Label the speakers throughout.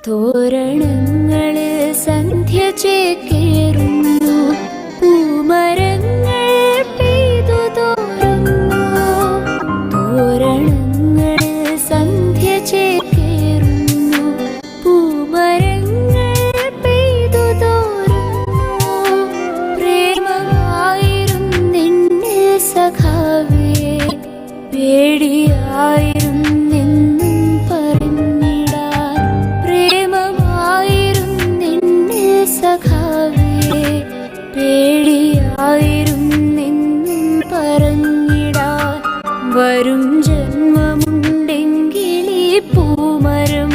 Speaker 1: തോരണങ്ങളിൽ സന്ധ്യ ചേക്കേറുന്നു, പൂമരങ്ങൾ പെയ്തു തോറുന്നു. തോരണങ്ങളിൽ സന്ധ്യ ചേക്കേറുന്നു, പൂമരങ്ങൾ പെയ്തു തോറുന്നു. പ്രേമമായിരുന്നെന്നെ സഖാവേ, പേടിയായിരുന്നെന്നും പറഞ്ഞിടാൻ. പ്രേമമായിരുന്നെന്നെ സഖാവേ, പേടിയായിരുന്നെന്നും പറഞ്ഞിടാൻ. വരും ജന്മമുണ്ടെങ്കിലീ പൂമരം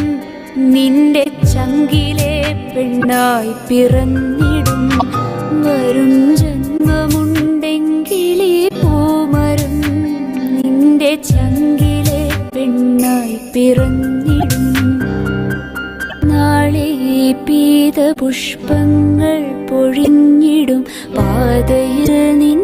Speaker 1: നിന്റെ ചങ്കിലെ പെണ്ണായി പിറന്നിടും. വരും ജന്മമുണ്ടെങ്കിലീ പൂമരം നിന്റെ ചങ്കിലെ പെണ്ണായി പിറന്നിടും. നാളെ പീത പുഷ്പങ്ങൾ പൊഴിഞ്ഞിടും പാതയിൽ നിൻ